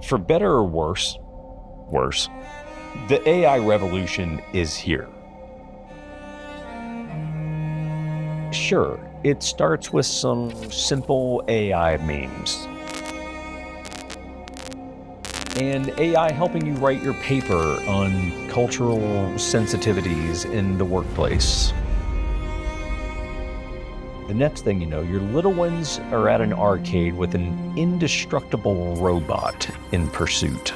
For better or worse, the AI revolution is here. Sure, it starts with some simple AI memes. And AI helping you write your paper on cultural sensitivities in the workplace. The next thing you know, your little ones are at an arcade with an indestructible robot in pursuit.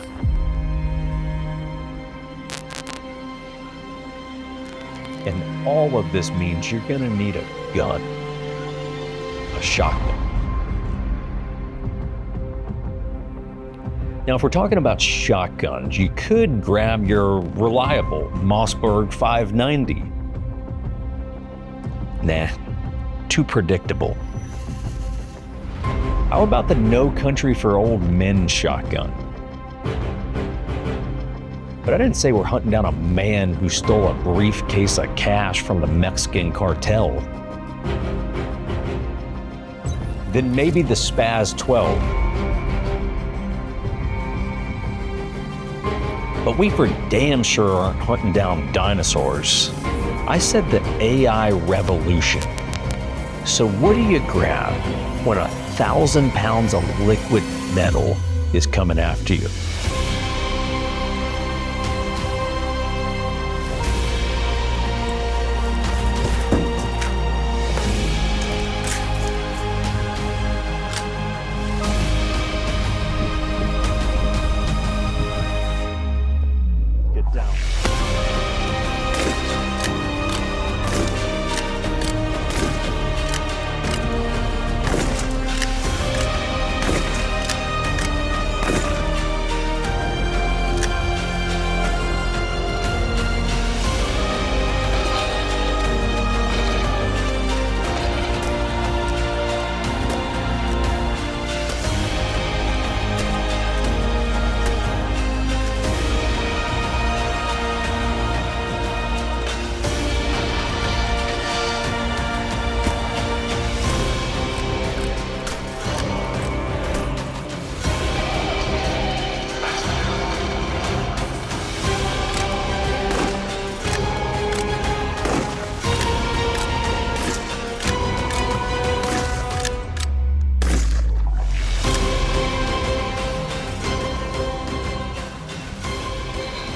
And all of this means you're gonna need a gun, a shotgun. Now, if we're talking about shotguns, you could grab your reliable Mossberg 590. Nah, too predictable. How about the No Country for Old Men shotgun? But I didn't say we're hunting down a man who stole a briefcase of cash from the Mexican cartel. Then maybe the Spaz 12. But we for damn sure aren't hunting down dinosaurs. I said the AI revolution. So what do you grab when 1,000 pounds of liquid metal is coming after you?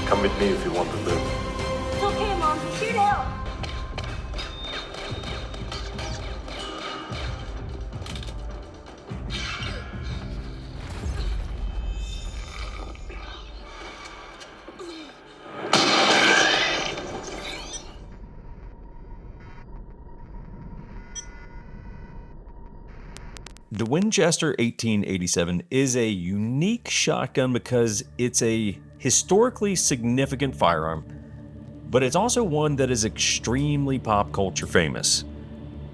Come with me if you want to live. It's okay, Mom. He's here to help. The Winchester 1887 is a unique shotgun because it's a historically significant firearm, but it's also one that is extremely pop culture famous.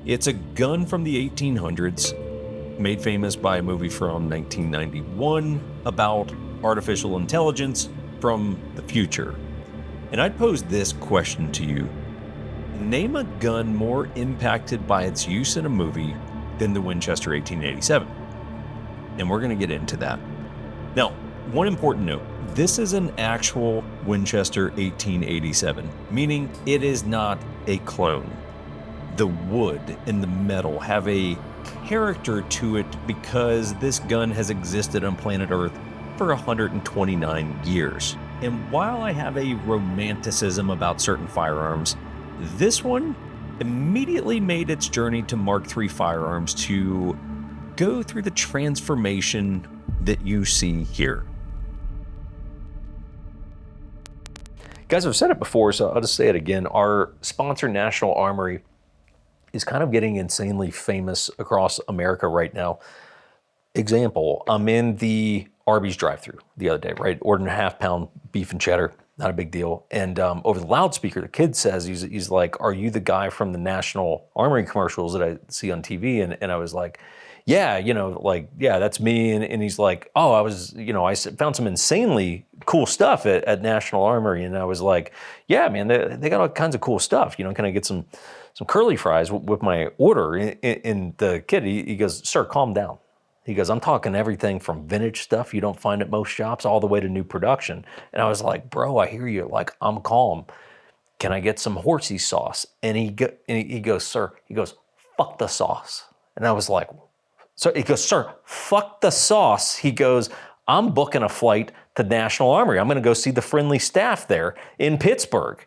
It's a gun from the 1800s, made famous by a movie from 1991 about artificial intelligence from the future. And I'd pose this question to you. Name a gun more impacted by its use in a movie than the Winchester 1887. And we're going to get into that. Now, one important note, this is an actual Winchester 1887, meaning it is not a clone. The wood and the metal have a character to it because this gun has existed on planet Earth for 129 years. And while I have a romanticism about certain firearms, this one immediately made its journey to Mark III firearms to go through the transformation that you see here. Guys, I've said it before, so I'll just say it again. Our sponsor, National Armory, is kind of getting insanely famous across America right now. Example, I'm in the Arby's drive-thru the other day, right? Ordered a half-pound beef and cheddar. Not a big deal. And over the loudspeaker, the kid says, he's like, "Are you the guy from the National Armory commercials that I see on TV?" And I was like, "Yeah, yeah, that's me." And he's like, "Oh, I found some insanely cool stuff at National Armory." And I was like, "Yeah, man, they got all kinds of cool stuff. Can I get some curly fries with my order?" And the kid, he goes, "Sir, calm down. He goes, I'm talking everything from vintage stuff you don't find at most shops all the way to new production. And I was like, bro, I hear you. Like, I'm calm. Can I get some horsey sauce? And he goes, sir, he goes, fuck the sauce. And I was like, so he goes, sir, fuck the sauce. He goes, I'm booking a flight to National Armory. I'm going to go see the friendly staff there in Pittsburgh.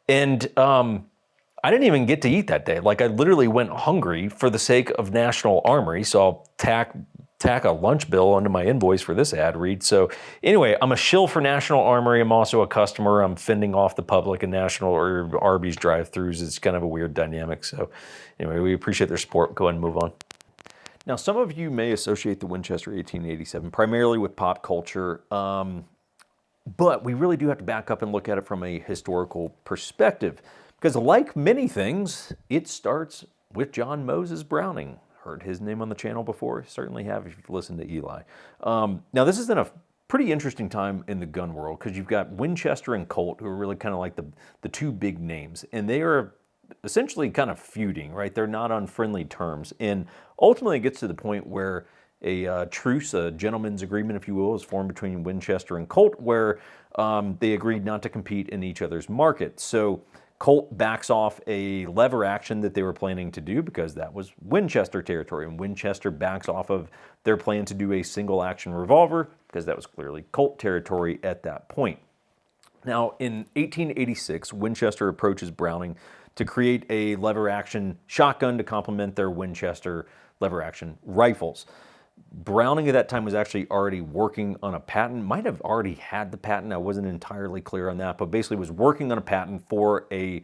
And I didn't even get to eat that day. Like, I literally went hungry for the sake of National Armory. So I'll tack a lunch bill onto my invoice for this ad read. So anyway, I'm a shill for National Armory. I'm also a customer. I'm fending off the public and National or Arby's drive-thrus. It's kind of a weird dynamic. So anyway, we appreciate their support. Go ahead and move on. Now, some of you may associate the Winchester 1887 primarily with pop culture, but we really do have to back up and look at it from a historical perspective. Because like many things, it starts with John Moses Browning. Heard his name on the channel before? Certainly have if you've listened to Eli. Now, this is in a pretty interesting time in the gun world because you've got Winchester and Colt, who are really kind of like the two big names. And they are essentially kind of feuding, right? They're not on friendly terms. And ultimately it gets to the point where a truce, a gentleman's agreement, if you will, is formed between Winchester and Colt, where they agreed not to compete in each other's market. So Colt backs off a lever action that they were planning to do because that was Winchester territory, and Winchester backs off of their plan to do a single action revolver because that was clearly Colt territory at that point. Now, in 1886, Winchester approaches Browning to create a lever action shotgun to complement their Winchester lever action rifles. Browning at that time was actually already working on a patent, might have already had the patent, I wasn't entirely clear on that, but basically was working on a patent for a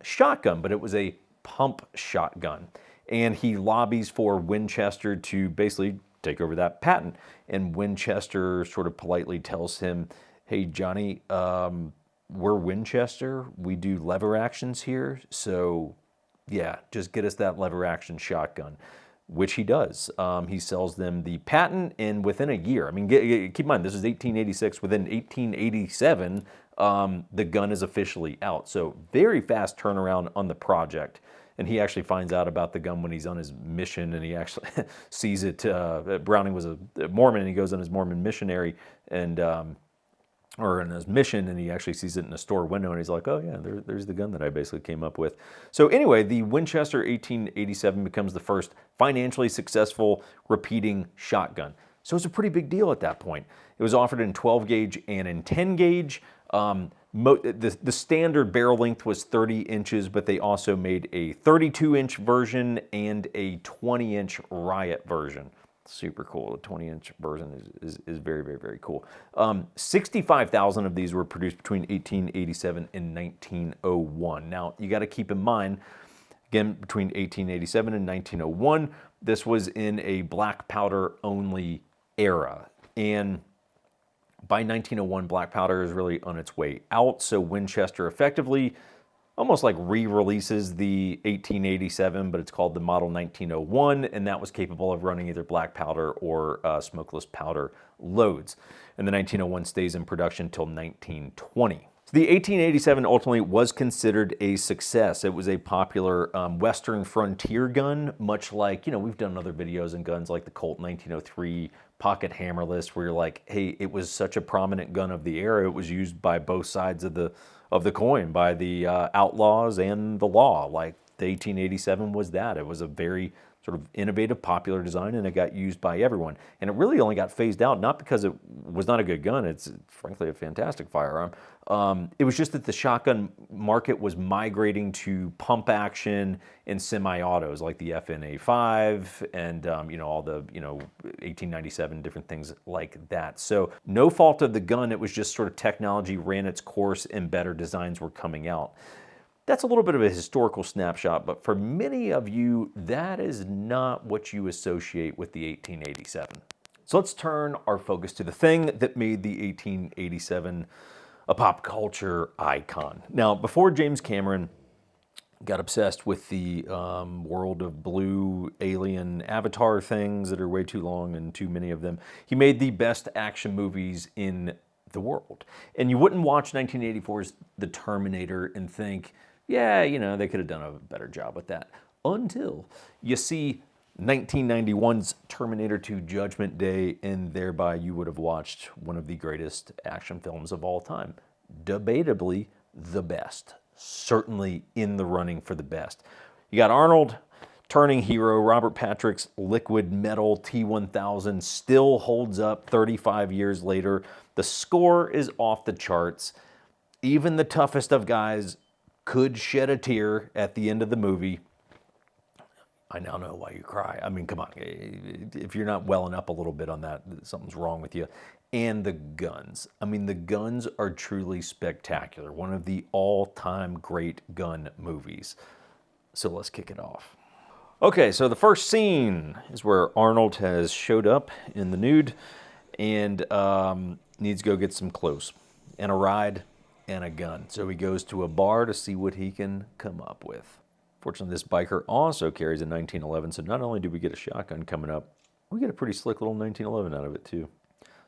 shotgun, but it was a pump shotgun. And he lobbies for Winchester to basically take over that patent. And Winchester sort of politely tells him, hey, Johnny, we're Winchester, we do lever actions here, so yeah, just get us that lever action shotgun. Which he does. He sells them the patent, and within a year, I mean, keep in mind, this is 1886. Within 1887, the gun is officially out. So very fast turnaround on the project. And he actually finds out about the gun when he's on his mission, and he actually sees it. Browning was a Mormon, and he goes on his Mormon missionary, and or in his mission, and he actually sees it in a store window, and he's like, oh yeah, there's the gun that I basically came up with. So anyway, the Winchester 1887 becomes the first financially successful repeating shotgun. So it's a pretty big deal at that point. It was offered in 12 gauge and in 10 gauge. The standard barrel length was 30 inches, but they also made a 32-inch version and a 20-inch riot version. Super cool. The 20-inch version is very, very, very cool. 65,000 of these were produced between 1887 and 1901. Now, you got to keep in mind, again, between 1887 and 1901, this was in a black powder only era. And by 1901, black powder is really on its way out. So Winchester effectively almost like re-releases the 1887, but it's called the Model 1901, and that was capable of running either black powder or smokeless powder loads. And the 1901 stays in production until 1920. So the 1887 ultimately was considered a success. It was a popular Western frontier gun, much like, we've done other videos on guns like the Colt 1903 pocket hammerless, where you're like, hey, it was such a prominent gun of the era. It was used by both sides of the coin, by the outlaws and the law. Like the 1887 was that. It was a very sort of innovative, popular design, and it got used by everyone. And it really only got phased out, not because it was not a good gun. It's frankly a fantastic firearm. It was just that the shotgun market was migrating to pump action and semi-autos like the FNA5 and all the 1897 different things like that. So no fault of the gun. It was just sort of technology ran its course and better designs were coming out. That's a little bit of a historical snapshot, but for many of you, that is not what you associate with the 1887. So let's turn our focus to the thing that made the 1887 a pop culture icon. Now, before James Cameron got obsessed with the world of blue alien avatar things that are way too long and too many of them, he made the best action movies in the world. And you wouldn't watch 1984's The Terminator and think, yeah, they could have done a better job with that. Until you see 1991's Terminator 2 Judgment Day, and thereby you would have watched one of the greatest action films of all time. Debatably the best. Certainly in the running for the best. You got Arnold turning hero. Robert Patrick's liquid metal T-1000 still holds up 35 years later. The score is off the charts. Even the toughest of guys could shed a tear at the end of the movie. I now know why you cry. I mean, come on. If you're not welling up a little bit on that, something's wrong with you. And the guns. I mean, the guns are truly spectacular. One of the all-time great gun movies. So let's kick it off. Okay, so the first scene is where Arnold has showed up in the nude and needs to go get some clothes and a ride and a gun. So he goes to a bar to see what he can come up with. Fortunately, this biker also carries a 1911, so not only do we get a shotgun coming up, we get a pretty slick little 1911 out of it too.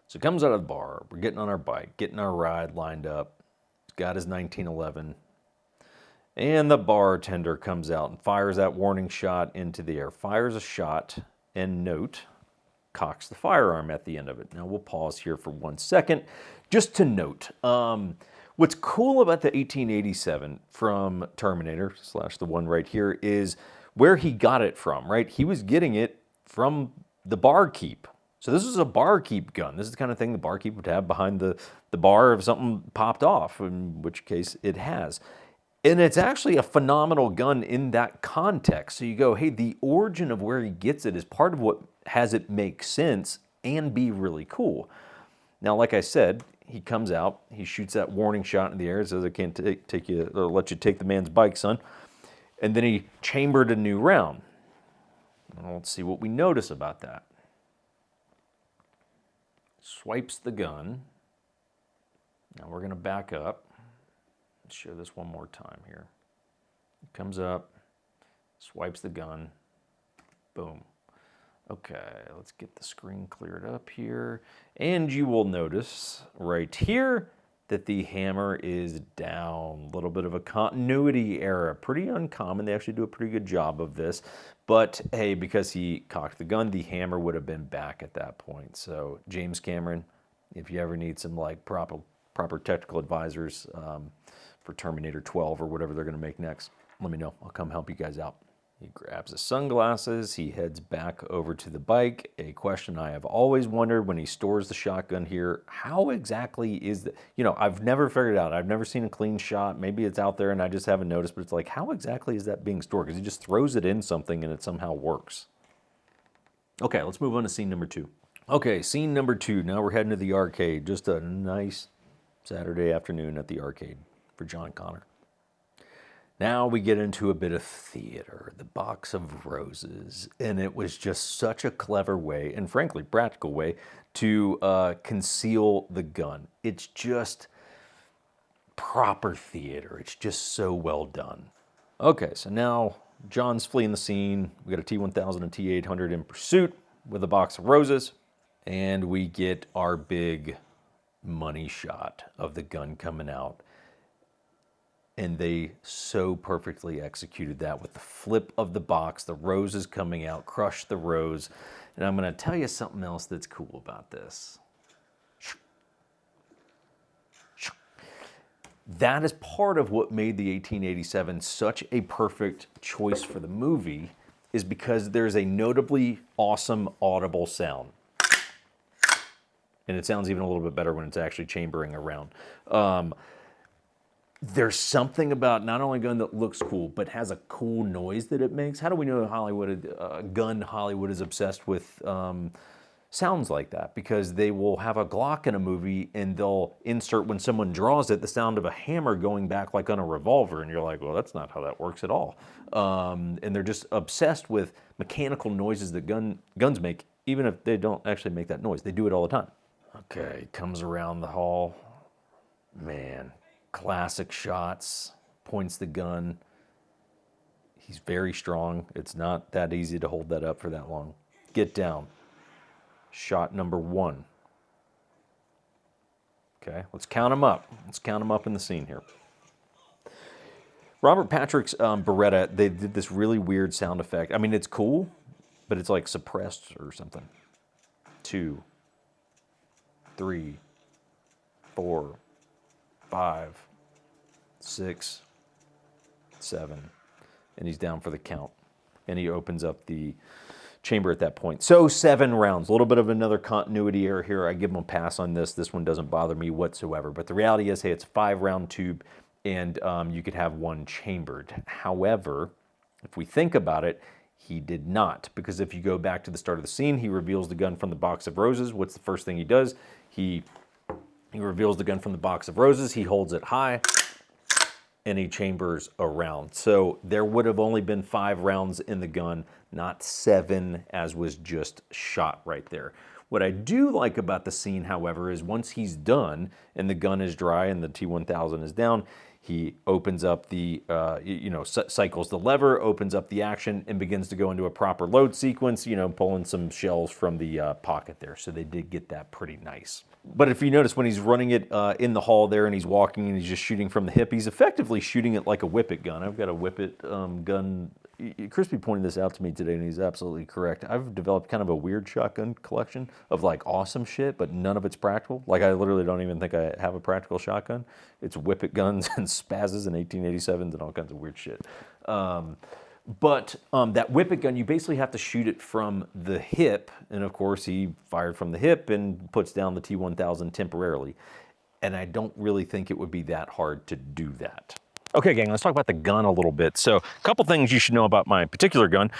So he comes out of the bar, we're getting on our bike, getting our ride lined up. He's got his 1911. And the bartender comes out and fires that warning shot into the air. Fires a shot and note, cocks the firearm at the end of it. Now we'll pause here for 1 second just to note. What's cool about the 1887 from Terminator, / the one right here, is where he got it from, right? He was getting it from the barkeep. So this is a barkeep gun. This is the kind of thing the barkeep would have behind the bar if something popped off, in which case it has. And it's actually a phenomenal gun in that context. So you go, hey, the origin of where he gets it is part of what has it make sense and be really cool. Now, like I said, he comes out, he shoots that warning shot in the air, says, I can't let you take the man's bike, son. And then he chambered a new round. Well, let's see what we notice about that. Swipes the gun. Now we're going to back up. Let's show this one more time here. Comes up, swipes the gun, boom. Okay, let's get the screen cleared up here. And you will notice right here that the hammer is down. A little bit of a continuity error. Pretty uncommon. They actually do a pretty good job of this. But hey, because he cocked the gun, the hammer would have been back at that point. So James Cameron, if you ever need some like proper technical advisors for Terminator 12 or whatever they're going to make next, let me know. I'll come help you guys out. He grabs his sunglasses. He heads back over to the bike. A question I have always wondered when he stores the shotgun here, how exactly is that? You know, I've never figured it out. I've never seen a clean shot. Maybe it's out there and I just haven't noticed, but it's like, how exactly is that being stored? Because he just throws it in something and it somehow works. Okay, let's move on to scene number 2. Okay, scene number 2. Now we're heading to the arcade. Just a nice Saturday afternoon at the arcade for John Connor. Now we get into a bit of theater, the box of roses, and it was just such a clever way, and frankly, practical way, to conceal the gun. It's just proper theater. It's just so well done. Okay, so now John's fleeing the scene. We got a T-1000 and T-800 in pursuit with a box of roses, and we get our big money shot of the gun coming out. And they so perfectly executed that with the flip of the box, the roses coming out, crush the rose. And I'm going to tell you something else that's cool about this. That is part of what made the 1887 such a perfect choice for the movie, is because there's a notably awesome audible sound. And it sounds even a little bit better when it's actually chambering around. There's something about not only a gun that looks cool, but has a cool noise that it makes. How do we know Hollywood is obsessed with sounds like that? Because they will have a Glock in a movie and they'll insert, when someone draws it, the sound of a hammer going back like on a revolver. And you're like, well, that's not how that works at all. And they're just obsessed with mechanical noises that guns make, even if they don't actually make that noise. They do it all the time. Okay, comes around the hall. Man. Classic shots, points the gun. He's very strong. It's not that easy to hold that up for that long. Get down. Shot number 1. Okay, let's count them up. Let's count them up in the scene here. Robert Patrick's Beretta, they did this really weird sound effect. I mean, it's cool, but it's like suppressed or something. 2, 3, 4, 5, 6, 7, and he's down for the count. And he opens up the chamber at that point. So 7 rounds, a little bit of another continuity error here. I give him a pass on this. This one doesn't bother me whatsoever. But the reality is, hey, it's a 5-round tube, and you could have one chambered. However, if we think about it, he did not, because if you go back to the start of the scene, he reveals the gun from the box of roses. What's the first thing he does? He reveals the gun from the box of roses. He holds it high, and he chambers a round. So there would have only been 5 rounds in the gun, not 7 as was just shot right there. What I do like about the scene, however, is once he's done and the gun is dry and the T-1000 is down, he opens up the, cycles the lever, opens up the action, and begins to go into a proper load sequence, pulling some shells from the pocket there. So they did get that pretty nice. But if you notice, when he's running it in the hall there and he's walking and he's just shooting from the hip, he's effectively shooting it like a whippet gun. I've got a whippet gun. Crispy pointed this out to me today, and he's absolutely correct. I've developed kind of a weird shotgun collection of like awesome shit, but none of it's practical. Like I literally don't even think I have a practical shotgun. It's whippet guns and spazzes and 1887s and all kinds of weird shit. But that whippet gun, you basically have to shoot it from the hip. And of course, he fired from the hip and puts down the T-1000 temporarily. And I don't really think it would be that hard to do that. Okay, gang, let's talk about the gun a little bit. So a couple things you should know about my particular gun.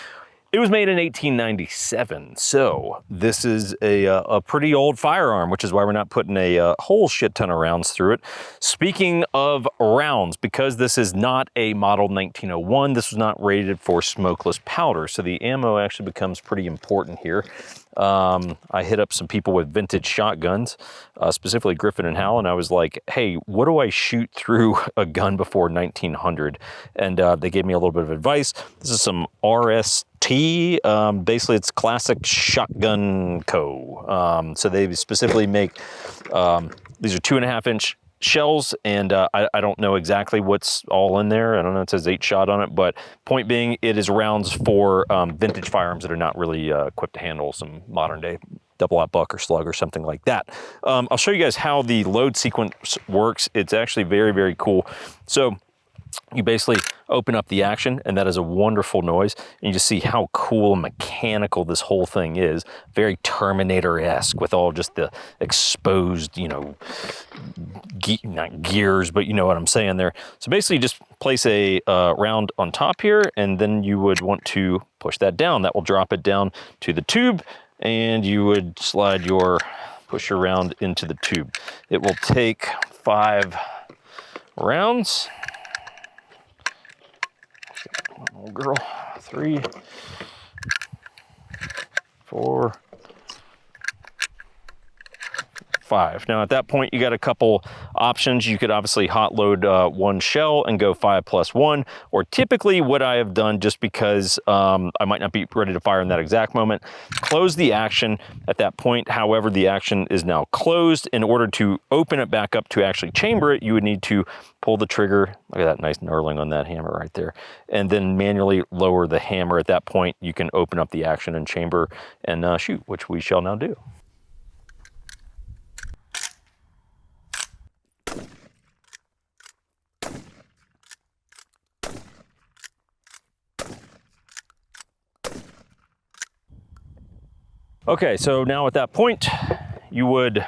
It was made in 1897, so this is a pretty old firearm, which is why we're not putting a whole shit ton of rounds through it. Speaking of rounds, because this is not a model 1901, this was not rated for smokeless powder, so the ammo actually becomes pretty important here. I hit up some people with vintage shotguns, specifically Griffin and Howell, and I was like, hey, what do I shoot through a gun before 1900? And they gave me a little bit of advice. This is some RST. Basically, it's Classic Shotgun Co. So they specifically make, these are 2.5-inch shells, and I don't know exactly what's all in there. I don't know, it says 8-shot on it, but point being, it is rounds for vintage firearms that are not really equipped to handle some modern day double-aught buck or slug or something like that. I'll show you guys how the load sequence works. It's actually very, very cool. So you basically open up the action, and that is a wonderful noise. And you just see how cool and mechanical this whole thing is. Very Terminator-esque with all just the exposed, not gears, but you know what I'm saying there. So basically you just place a round on top here, and then you would want to push that down. That will drop it down to the tube, and you would push your round into the tube. It will take 5 rounds. Little girl, 3, 4, 5. Now at that point, you got a couple options. You could obviously hot load 1 shell and go 5+1, or typically what I have done, just because I might not be ready to fire in that exact moment, close the action at that point. However, the action is now closed. In order to open it back up to actually chamber it, you would need to pull the trigger. Look at that nice knurling on that hammer right there. And then manually lower the hammer. At that point, you can open up the action and chamber and shoot, which we shall now do. Okay, so now at that point, you would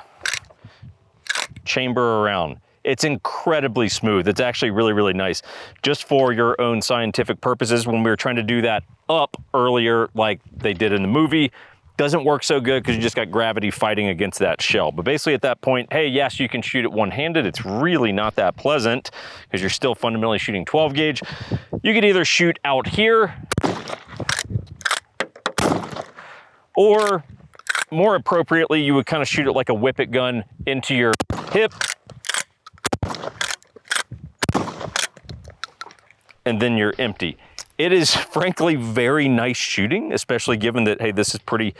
chamber around. It's incredibly smooth. It's actually really, really nice. Just for your own scientific purposes, when we were trying to do that up earlier, like they did in the movie, doesn't work so good because you just got gravity fighting against that shell. But basically at that point, hey, yes, you can shoot it one-handed. It's really not that pleasant because you're still fundamentally shooting 12 gauge. You could either shoot out here, or more appropriately, you would kind of shoot it like a whippet gun into your hip, and then you're empty. It is frankly very nice shooting, especially given that, hey, this is pretty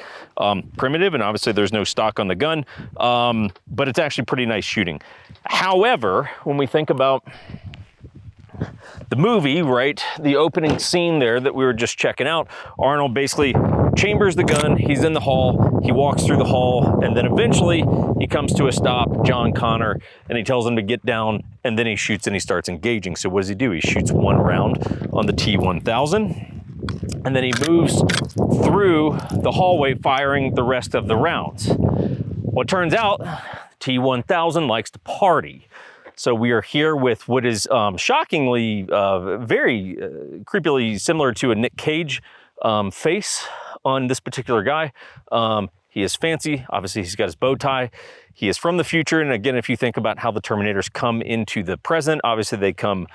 primitive, and obviously there's no stock on the gun, but it's actually pretty nice shooting. However, when we think about the movie, right, the opening scene there that we were just checking out, Arnold basically chambers the gun, he's in the hall, he walks through the hall, and then eventually he comes to a stop, John Connor, and he tells him to get down, and then he shoots and he starts engaging. So what does he do? He shoots one round on the T-1000, and then he moves through the hallway firing the rest of the rounds. Well, it turns out T-1000 likes to party. So we are here with what is shockingly very creepily similar to a Nick Cage face on this particular guy. He is fancy. Obviously, he's got his bow tie. He is from the future. And again, if you think about how the Terminators come into the present, obviously they come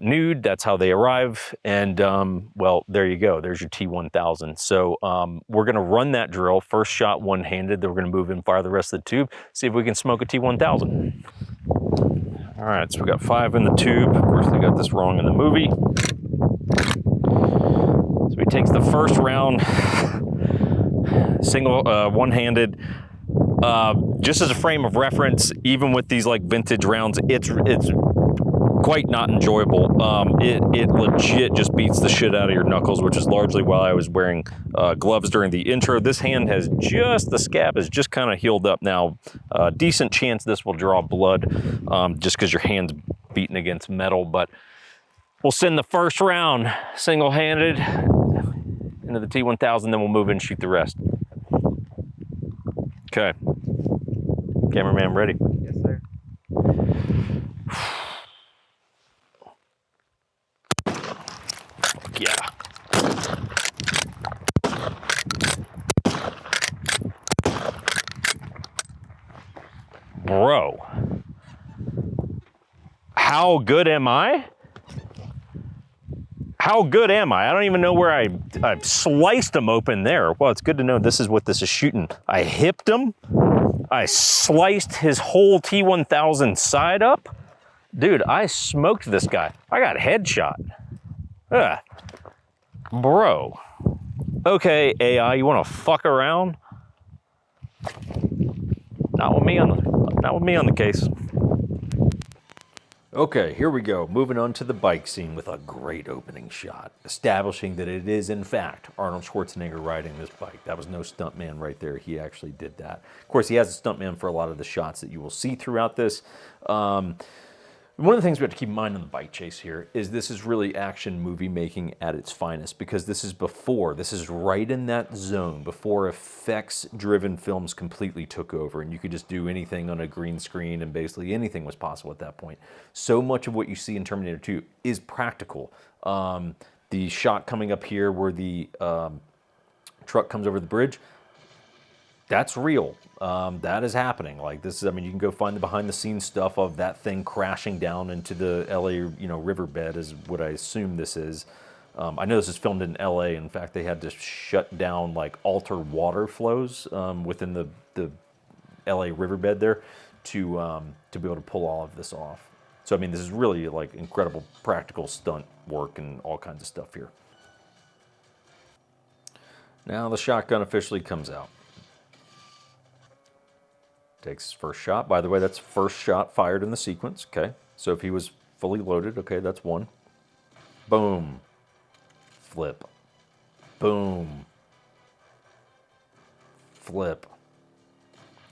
nude. That's how they arrive. And well, there you go. There's your T-1000. So we're going to run that drill. First shot one-handed. Then we're going to move and fire the rest of the tube. See if we can smoke a T-1000. All right, so we got 5 in the tube. Of course, they got this wrong in the movie. So he takes the first round, single, one-handed. Just as a frame of reference, even with these like vintage rounds, it's quite not enjoyable. It legit just beats the shit out of your knuckles, which is largely why I was wearing gloves during the intro. This hand has the scab is just kind of healed up now. Decent chance this will draw blood just because your hand's beating against metal, but we'll send the first round single-handed into the T-1000, then we'll move in and shoot the rest. Okay. Cameraman ready? Yes, sir. Yeah. Bro. How good am I? How good am I? I don't even know where I sliced him open there. Well, it's good to know this is what this is shooting. I hipped him. I sliced his whole T-1000 side up. Dude, I smoked this guy. I got headshot. Ugh. Bro. Okay, AI, you want to fuck around? Not with me on the case. Okay, here we go. Moving on to the bike scene with a great opening shot, establishing that it is, in fact, Arnold Schwarzenegger riding this bike. That was no stuntman right there. He actually did that. Of course, he has a stuntman for a lot of the shots that you will see throughout this. One of the things we have to keep in mind on the bike chase here is this is really action movie making at its finest, because this is right in that zone before effects-driven films completely took over and you could just do anything on a green screen and basically anything was possible at that point. So much of what you see in Terminator 2 is practical. The shot coming up here where the truck comes over the bridge, that's real. That is happening. Like this is, I mean, you can go find the behind the scenes stuff of that thing crashing down into the LA, riverbed is what I assume this is. I know this is filmed in LA. In fact, they had to shut down, like alter water flows within the LA riverbed there to be able to pull all of this off. So, I mean, this is really like incredible practical stunt work and all kinds of stuff here. Now the shotgun officially comes out. Takes his first shot. By the way, that's first shot fired in the sequence. Okay. So if he was fully loaded, okay, that's one. Boom. Flip. Boom. Flip.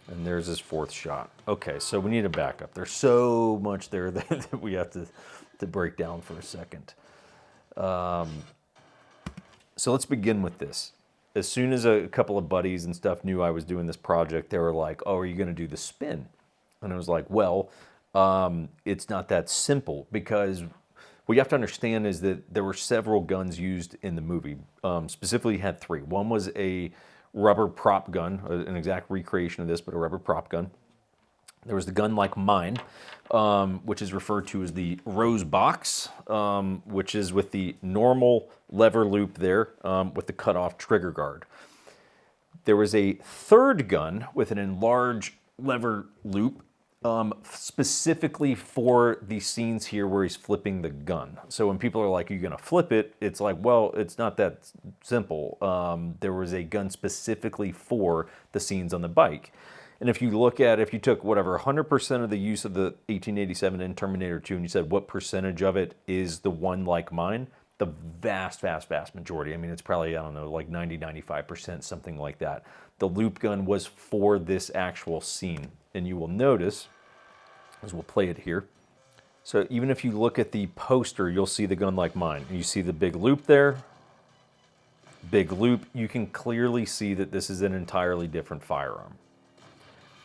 And there's his fourth shot. Okay, so we need a backup. There's so much there that we have to break down for a second. So let's begin with this. As soon as a couple of buddies and stuff knew I was doing this project, they were like, oh, are you going to do the spin? And I was like, well, it's not that simple, because what you have to understand is that there were several guns used in the movie. Specifically had 3. One was a rubber prop gun, an exact recreation of this, but a rubber prop gun. There was the gun like mine, which is referred to as the Rose Box, which is with the normal lever loop there with the cut-off trigger guard. There was a third gun with an enlarged lever loop specifically for the scenes here where he's flipping the gun. So when people are like, are you going to flip it? It's like, well, it's not that simple. There was a gun specifically for the scenes on the bike. And if you look at, if you took whatever, 100% of the use of the 1887 in Terminator 2, and you said what percentage of it is the one like mine, the vast, vast, vast majority. I mean, it's probably, I don't know, like 90, 95%, something like that. The loop gun was for this actual scene. And you will notice, as we'll play it here, so even if you look at the poster, you'll see the gun like mine. You see the big loop there, big loop. You can clearly see that this is an entirely different firearm.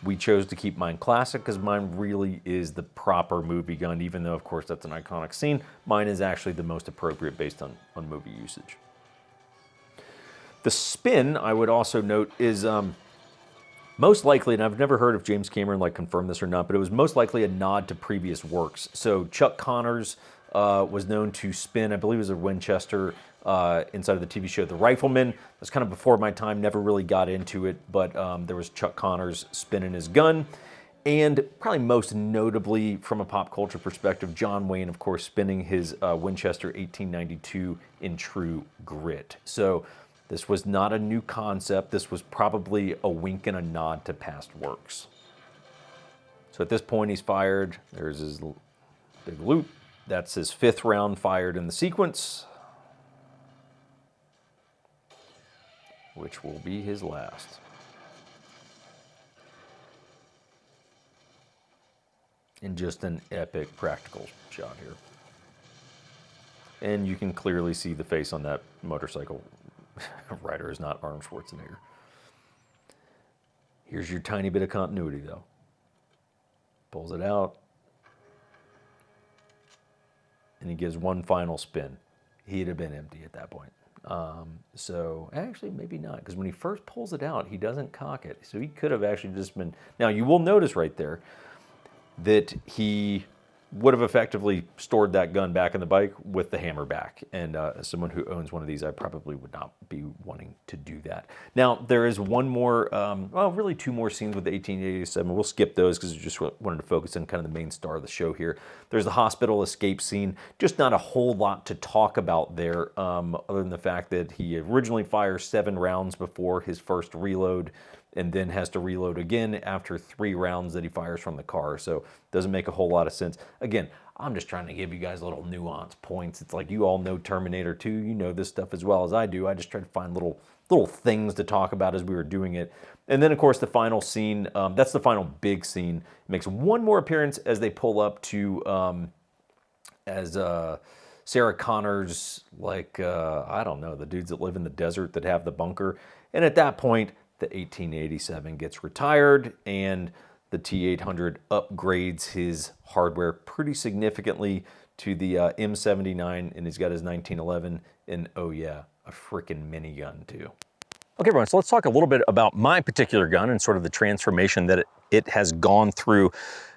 We chose to keep mine classic because mine really is the proper movie gun, even though, of course, that's an iconic scene. Mine is actually the most appropriate based on movie usage. The spin, I would also note, is most likely, and I've never heard if James Cameron confirmed this or not, but it was most likely a nod to previous works. So Chuck Connors was known to spin, I believe it was a Winchester inside of the TV show The Rifleman. It was kind of before my time, never really got into it, but there was Chuck Connors spinning his gun. And probably most notably from a pop culture perspective, John Wayne, of course, spinning his Winchester 1892 in true grit. So this was not a new concept. This was probably a wink and a nod to past works. So at this point, he's fired. There's his big loop. That's his 5th round fired in the sequence, which will be his last. And just an epic practical shot here. And you can clearly see the face on that motorcycle rider is not Arnold Schwarzenegger. Here's your tiny bit of continuity, though. Pulls it out. And he gives one final spin. He'd have been empty at that point. So actually maybe not, because when he first pulls it out, he doesn't cock it. So he could have actually just been, now you will notice right there that he would have effectively stored that gun back in the bike with the hammer back. And as someone who owns one of these, I probably would not be wanting to do that. Now, there is one more, well, really 2 more scenes with the 1887. We'll skip those because we just wanted to focus on kind of the main star of the show here. There's the hospital escape scene. Just not a whole lot to talk about there, other than the fact that he originally fires 7 rounds before his first reload, and then has to reload again after 3 rounds that he fires from the car. So doesn't make a whole lot of sense. Again, I'm just trying to give you guys little nuance points. It's like you all know Terminator 2. You know this stuff as well as I do. I just try to find little things to talk about as we were doing it. And then, of course, the final scene, that's the final big scene. It makes one more appearance as they pull up to, Sarah Connor's, I don't know, the dudes that live in the desert that have the bunker. And at that point, the 1887 gets retired, and the T800 upgrades his hardware pretty significantly to the M79, and he's got his 1911, and oh yeah, a frickin' minigun too. Okay, everyone, so let's talk a little bit about my particular gun and sort of the transformation that it has gone through.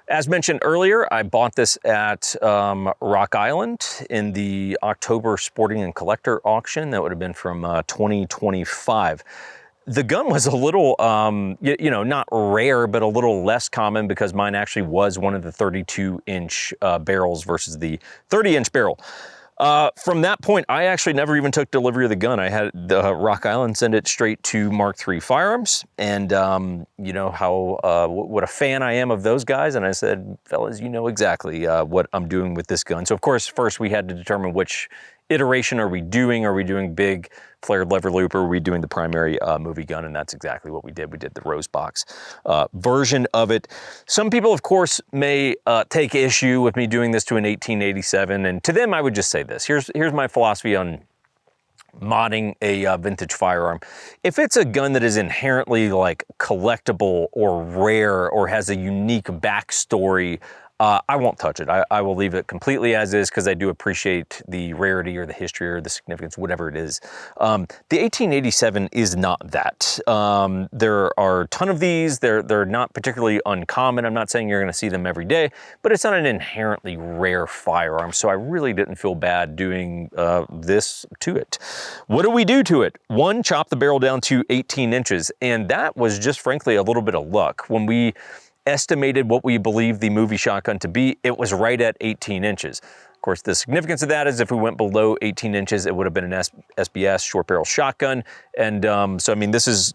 As mentioned earlier, I bought this at Rock Island in the October Sporting and Collector auction. That would have been from 2025. The gun was a little, not rare, but a little less common because mine actually was one of the 32-inch barrels versus the 30-inch barrel. From that point, I actually never even took delivery of the gun. I had the Rock Island send it straight to Mark III Firearms, and you know what a fan I am of those guys. And I said, fellas, you know exactly what I'm doing with this gun. So of course, first we had to determine which iteration are we doing? Are we doing big flared lever loop, or are we doing the primary movie gun? And that's exactly what we did. We did the rose box version of it. Some people, of course, may take issue with me doing this to an 1887, and to them, I would just say this. Here's my philosophy on modding a vintage firearm. If it's a gun that is inherently collectible or rare or has a unique backstory, I won't touch it. I will leave it completely as is because I do appreciate the rarity or the history or the significance, whatever it is. The 1887 is not that. There are a ton of these. They're not particularly uncommon. I'm not saying you're going to see them every day, but it's not an inherently rare firearm. So I really didn't feel bad doing this to it. What do we do to it? One, chop the barrel down to 18 inches. And that was just frankly a little bit of luck. When we estimated what we believed the movie shotgun to be, it was right at 18 inches. Of course, the significance of that is if we went below 18 inches, it would have been an SBS, short barrel shotgun. And so, I mean, this is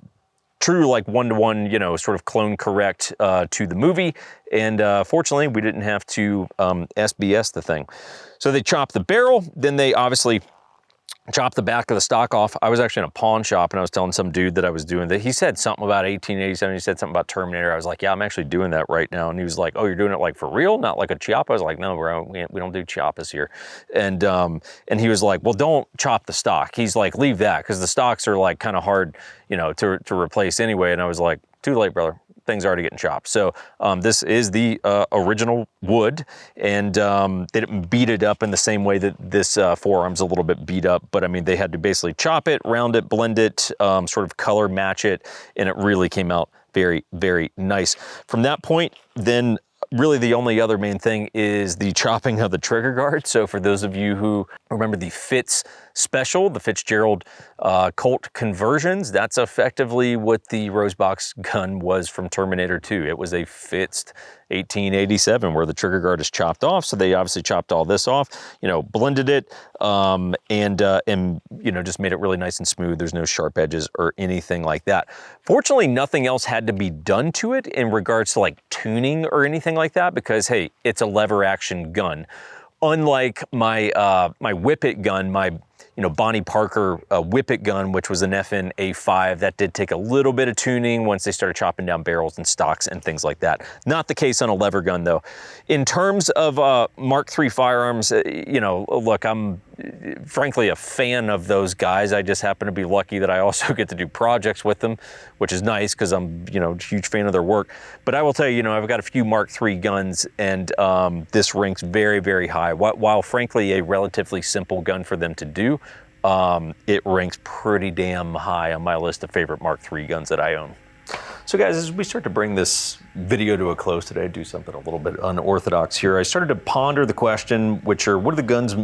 true like one-to-one, you know, sort of clone correct to the movie. And fortunately, we didn't have to SBS the thing. So they chopped the barrel, then they obviously chopped the back of the stock off. I was actually in a pawn shop and I was telling some dude that I was doing that. He said something about 1887. He said something about Terminator. I was like, yeah, I'm actually doing that right now. And he was like, oh, you're doing it like for real? Not like a chop? I was like, no, bro, we don't do choppas here. And he was like, well, don't chop the stock. He's like, leave that because the stocks are like kind of hard, you know, to replace anyway. And I was like, too late, brother. Things already getting chopped. So this is the original wood, and they didn't beat it up in the same way that this forearm's a little bit beat up, but I mean, they had to basically chop it, round it, blend it, sort of color match it, and it really came out very, very nice. From that point, then really the only other main thing is the chopping of the trigger guard. So for those of you who remember the Fitz special, the Fitzgerald Colt conversions, that's effectively what the Rosebox gun was from Terminator 2. It was a Fitz 1887 where the trigger guard is chopped off. So they obviously chopped all this off, you know, blended it, and you know, just made it really nice and smooth. There's no sharp edges or anything like that. Fortunately, nothing else had to be done to it in regards to like tuning or anything like that, because hey, it's a lever action gun. Unlike my my Whippet gun, my Bonnie Parker Whippet gun, which was an FN A5, that did take a little bit of tuning once they started chopping down barrels and stocks and things like that. Not the case on a lever gun though. In terms of Mark III firearms, look, I'm frankly a fan of those guys. I just happen to be lucky that I also get to do projects with them, which is nice because I'm a huge fan of their work. But I will tell you, I've got a few Mark III guns, and this ranks very, very high. While frankly a relatively simple gun for them to do, it ranks pretty damn high on my list of favorite Mark III guns that I own. So guys, as we start to bring this video to a close today, do something a little bit unorthodox here. I started to ponder the question, which are, what are the guns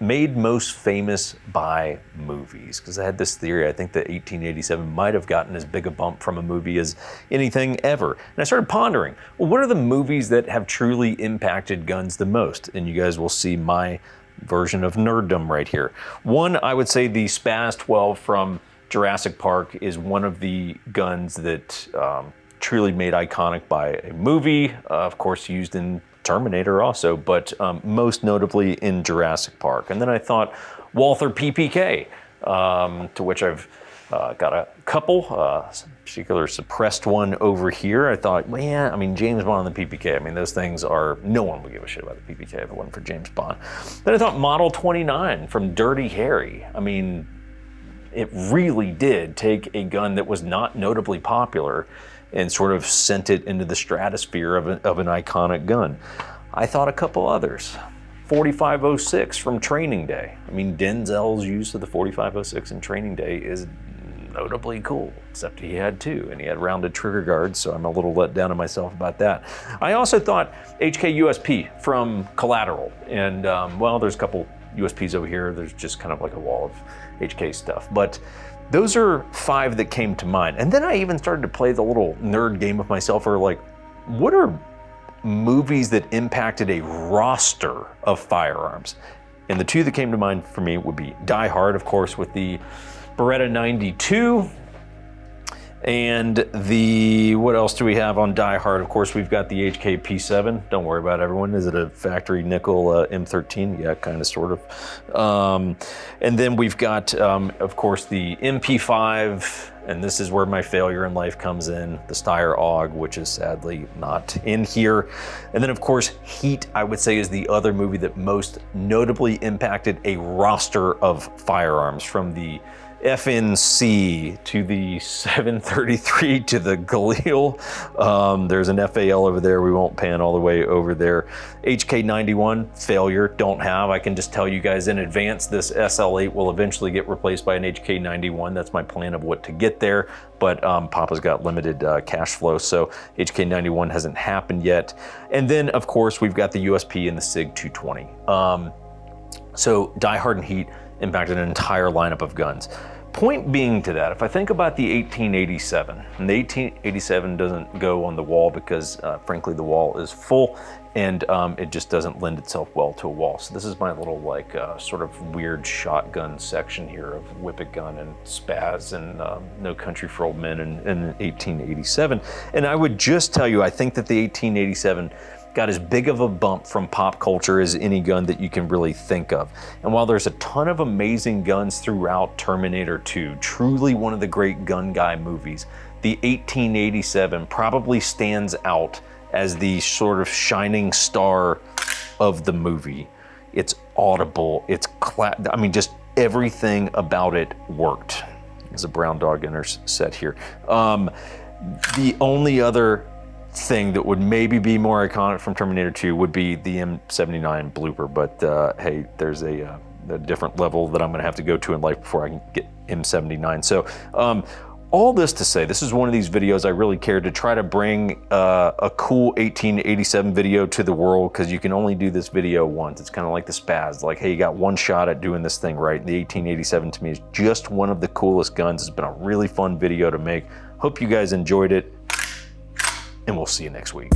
made most famous by movies? Because I had this theory, I think that 1887 might have gotten as big a bump from a movie as anything ever. And I started pondering, well, what are the movies that have truly impacted guns the most? And you guys will see my version of nerddom right here. One, I would say the Spaz 12 from Jurassic Park is one of the guns that truly made iconic by a movie, of course used in Terminator also, but most notably in Jurassic Park. And then I thought Walther PPK, to which I've got a couple, particular suppressed one over here. I thought, well, yeah, I mean, James Bond and the PPK, I mean, those things are, no one would give a shit about the PPK if it wasn't for James Bond. Then I thought Model 29 from Dirty Harry. I mean, it really did take a gun that was not notably popular and sort of sent it into the stratosphere of an iconic gun. I thought a couple others. 4506 from Training Day. I mean, Denzel's use of the 4506 in Training Day is notably cool, except he had two, and he had rounded trigger guards, so I'm a little let down on myself about that. I also thought HK USP from Collateral, and well, there's a couple USPs over here. There's just kind of like a wall of HK stuff, but those are five that came to mind. And then I even started to play the little nerd game with myself, or like, what are movies that impacted a roster of firearms? And the two that came to mind for me would be Die Hard, of course, with the Beretta 92, and what else do we have on Die Hard? Of course, we've got the HK P7. Don't worry about it, everyone. Is it a factory nickel M13? Yeah, kind of, sort of. And then we've got, of course, the MP5, and this is where my failure in life comes in, the Steyr AUG, which is sadly not in here. And then, of course, Heat, I would say, is the other movie that most notably impacted a roster of firearms, from the FNC to the 733 to the Galil. There's an FAL over there. We won't pan all the way over there. HK91, failure, don't have. I can just tell you guys in advance, this SL8 will eventually get replaced by an HK91. That's my plan of what to get there. But Papa's got limited cash flow, so HK91 hasn't happened yet. And then, of course, we've got the USP and the SIG 220. So Die Hard and Heat impacted an entire lineup of guns. Point being to that, if I think about the 1887, and the 1887 doesn't go on the wall because frankly the wall is full and it just doesn't lend itself well to a wall. So this is my little like sort of weird shotgun section here of Whippet Gun and Spaz and No Country for Old Men in 1887. And I would just tell you, I think that the 1887 got as big of a bump from pop culture as any gun that you can really think of. And while there's a ton of amazing guns throughout Terminator 2, truly one of the great gun guy movies, the 1887 probably stands out as the sort of shining star of the movie. It's audible, it's I mean, just everything about it worked, as a brown dog enters set here. The only other thing that would maybe be more iconic from Terminator 2 would be the M79 blooper, but hey, there's a different level that I'm gonna have to go to in life before I can get M79. So all this to say, this is one of these videos I really cared to try to bring a cool 1887 video to the world, because you can only do this video once. It's kind of like the Spaz, like, hey, you got one shot at doing this thing right. The 1887 to me is just one of the coolest guns. It's been a really fun video to make. Hope you guys enjoyed it, and we'll see you next week.